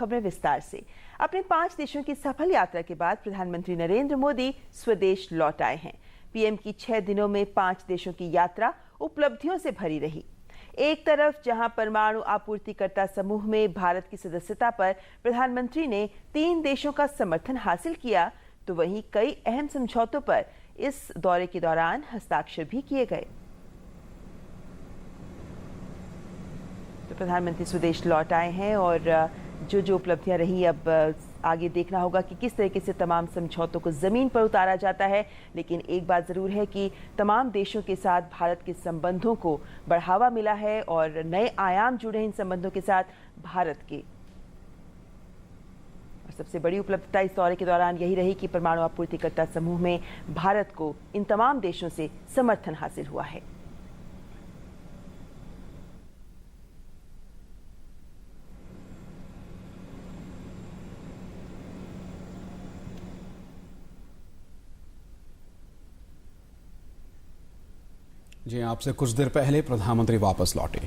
खबरें विस्तार से। अपने 5 देशों की सफल यात्रा के बाद प्रधानमंत्री नरेंद्र मोदी स्वदेश लौट आए हैं। पीएम की 6 दिनों में 5 देशों की यात्रा उपलब्धियों से भरी रही। एक तरफ जहां परमाणु आपूर्तिकर्ता समूह में भारत की सदस्यता पर प्रधानमंत्री ने 3 देशों का समर्थन हासिल किया, तो वहीं कई अहम समझौतों पर इस दौरे के दौरान हस्ताक्षर भी किए गए। तो प्रधानमंत्री स्वदेश लौट आए हैं और जो उपलब्धियां रही, अब आगे देखना होगा कि किस तरीके से तमाम समझौतों को जमीन पर उतारा जाता है। लेकिन एक बात जरूर है कि तमाम देशों के साथ भारत के संबंधों को बढ़ावा मिला है और नए आयाम जुड़े हैं इन संबंधों के साथ भारत के। और सबसे बड़ी उपलब्धता इस दौरे के दौरान यही रही कि परमाणु आपूर्तिकर्ता समूह में भारत को इन तमाम देशों से समर्थन हासिल हुआ है। जी, आपसे कुछ देर पहले प्रधानमंत्री वापस लौटे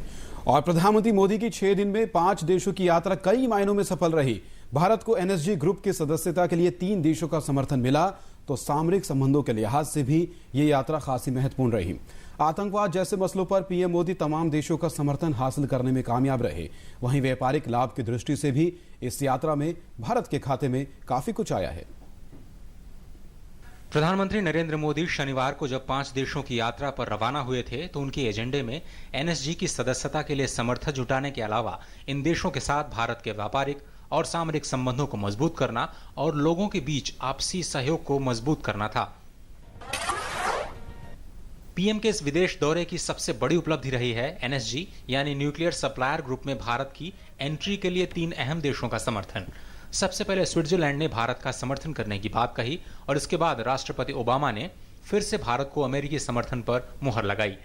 और प्रधानमंत्री मोदी की 6 दिन में 5 देशों की यात्रा कई मायनों में सफल रही। भारत को एनएसजी ग्रुप की सदस्यता के लिए 3 देशों का समर्थन मिला, तो सामरिक संबंधों के लिहाज से भी ये यात्रा खासी महत्वपूर्ण रही। आतंकवाद जैसे मसलों पर पीएम मोदी तमाम देशों का समर्थन हासिल करने में कामयाब रहे। वहीं व्यापारिक लाभ की दृष्टि से भी इस यात्रा में भारत के खाते में काफी कुछ आया है। प्रधानमंत्री नरेंद्र मोदी शनिवार को जब 5 देशों की यात्रा पर रवाना हुए थे, तो उनके एजेंडे में एनएसजी की सदस्यता के लिए समर्थन जुटाने के अलावा इन देशों के साथ भारत के व्यापारिक और सामरिक संबंधों को मजबूत करना और लोगों के बीच आपसी सहयोग को मजबूत करना था। पीएम के इस विदेश दौरे की सबसे बड़ी उपलब्धि रही है एनएसजी यानी न्यूक्लियर सप्लायर ग्रुप में भारत की एंट्री के लिए 3 अहम देशों का समर्थन। सबसे पहले स्विट्जरलैंड ने भारत का समर्थन करने की बात कही और इसके बाद राष्ट्रपति ओबामा ने फिर से भारत को अमेरिकी समर्थन पर मुहर लगाई।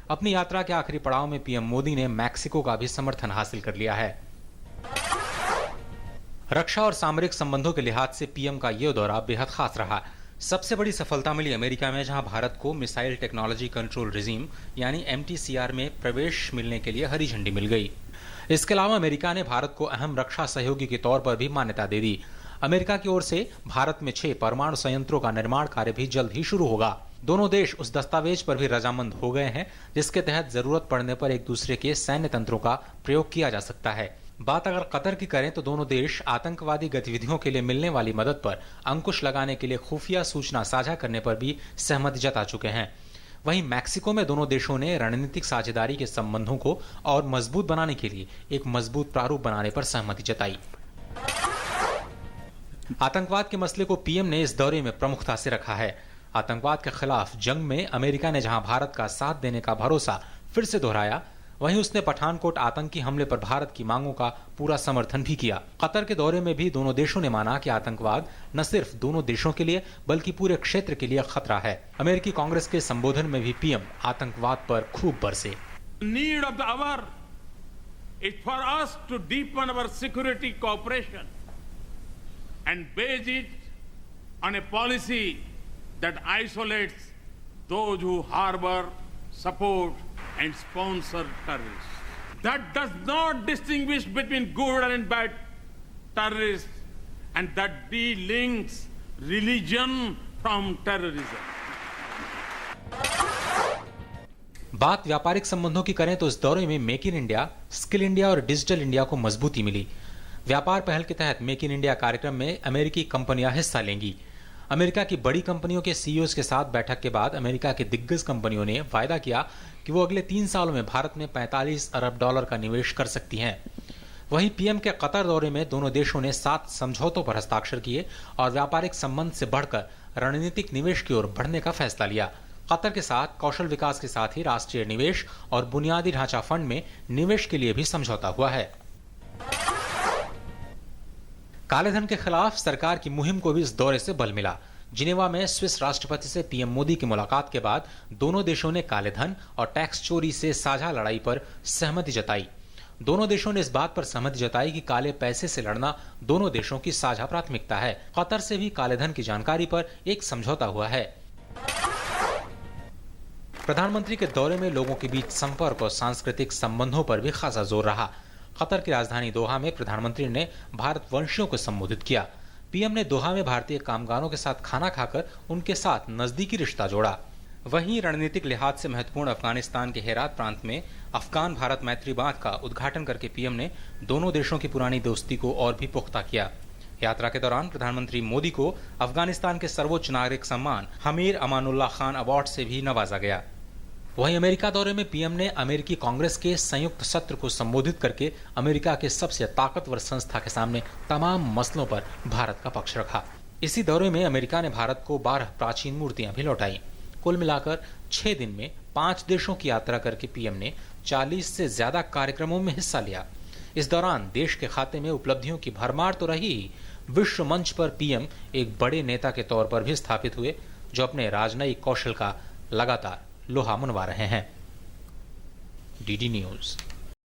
अपनी यात्रा के आखिरी पड़ाव में पीएम मोदी ने मैक्सिको का भी समर्थन हासिल कर लिया है। रक्षा और सामरिक संबंधों के लिहाज से पीएम का यह दौरा बेहद खास रहा। सबसे बड़ी सफलता मिली अमेरिका में, जहां भारत को मिसाइल टेक्नोलॉजी कंट्रोल रिजीम यानी MTCR में प्रवेश मिलने के लिए हरी झंडी मिल गई। इसके अलावा अमेरिका ने भारत को अहम रक्षा सहयोगी के तौर पर भी मान्यता दे दी। अमेरिका की ओर से भारत में 6 परमाणु संयंत्रों का निर्माण कार्य भी जल्द ही शुरू होगा। दोनों देश उस दस्तावेज पर भी रजामंद हो गए हैं जिसके तहत जरूरत पड़ने पर एक दूसरे के सैन्य तंत्रों का प्रयोग किया जा सकता है। बात अगर कतर की करें तो दोनों देश आतंकवादी गतिविधियों के लिए मिलने वाली मदद पर अंकुश लगाने के लिए खुफिया सूचना साझा करने पर भी सहमति जता चुके हैं। वहीं मैक्सिको में दोनों देशों ने रणनीतिक साझेदारी के संबंधों को और मजबूत बनाने के लिए एक मजबूत प्रारूप बनाने पर सहमति जताई। आतंकवाद के मसले को पीएम ने इस दौरे में प्रमुखता से रखा है। आतंकवाद के खिलाफ जंग में अमेरिका ने जहां भारत का साथ देने का भरोसा फिर से दोहराया, वहीं उसने पठानकोट आतंकी हमले पर भारत की मांगों का पूरा समर्थन भी किया। कतर के दौरे में भी दोनों देशों ने माना कि आतंकवाद न सिर्फ दोनों देशों के लिए बल्कि पूरे क्षेत्र के लिए खतरा है। अमेरिकी कांग्रेस के संबोधन में भी पीएम आतंकवाद पर खूब बरसे। Need of the hour is for us to deepen our security cooperation and base it on a policy that isolates those who harbour, support and sponsor terrorists. That does not distinguish between good and bad terrorists, and that delinks religion from terrorism. बात व्यापारिक संबंधों की करें तो इस दौरे में make in India, skill India और डिजिटल इंडिया को मजबूती मिली। व्यापार पहल के तहत मेक इन इंडिया कार्यक्रम में अमेरिकी कंपनियां हिस्सा लेंगी। अमेरिका की बड़ी कंपनियों के सीईओज के साथ बैठक के बाद अमेरिका की दिग्गज कंपनियों ने वायदा किया कि वो अगले 3 सालों में भारत में $45 अरब का निवेश कर सकती हैं। वहीं पीएम के कतर दौरे में दोनों देशों ने 7 समझौतों पर हस्ताक्षर किए और व्यापारिक संबंध से बढ़कर रणनीतिक निवेश की ओर बढ़ने का फैसला लिया। कतर के साथ कौशल विकास के साथ ही राष्ट्रीय निवेश और बुनियादी ढांचा फंड में निवेश के लिए भी समझौता हुआ है। कालेधन के खिलाफ सरकार की मुहिम को भी इस दौरे से बल मिला। जिनेवा में स्विस राष्ट्रपति से पीएम मोदी की मुलाकात के बाद दोनों देशों ने कालेधन और टैक्स चोरी से साझा लड़ाई पर सहमति जताई। दोनों देशों ने इस बात पर सहमति जताई कि काले पैसे से लड़ना दोनों देशों की साझा प्राथमिकता है। कतर से भी कालेधन की जानकारी पर एक समझौता हुआ है। प्रधानमंत्री के दौरे में लोगों के बीच संपर्क और सांस्कृतिक संबंधों पर भी खासा जोर रहा। कतर की राजधानी दोहा में प्रधानमंत्री ने भारतवंशियों को संबोधित किया। पीएम ने दोहा में भारतीय कामगारों के साथ खाना खाकर उनके साथ नजदीकी रिश्ता जोड़ा। वहीं रणनीतिक लिहाज से महत्वपूर्ण अफगानिस्तान के हेरात प्रांत में अफगान भारत मैत्री बांध का उद्घाटन करके पीएम ने दोनों देशों की पुरानी दोस्ती को और भी पुख्ता किया। यात्रा के दौरान प्रधानमंत्री मोदी को अफगानिस्तान के सर्वोच्च नागरिक सम्मान हमीर अमानुल्लाह खान अवार्ड से भी नवाजा गया। वहीं अमेरिका दौरे में पीएम ने अमेरिकी कांग्रेस के संयुक्त सत्र को संबोधित करके अमेरिका के सबसे ताकतवर संस्था के सामने तमाम मसलों पर भारत का पक्ष रखा। इसी दौरे में अमेरिका ने भारत को 12 प्राचीन मूर्तियां भी लौटाई। कुल मिलाकर 6 दिन में 5 देशों की यात्रा करके पीएम ने 40 से ज्यादा कार्यक्रमों में हिस्सा लिया। इस दौरान देश के खाते में उपलब्धियों की भरमार तो रही ही, विश्व मंच पर पीएम एक बड़े नेता के तौर पर भी स्थापित हुए, जो अपने राजनयिक कौशल का लगातार लोहा मनवा रहे हैं। DD news.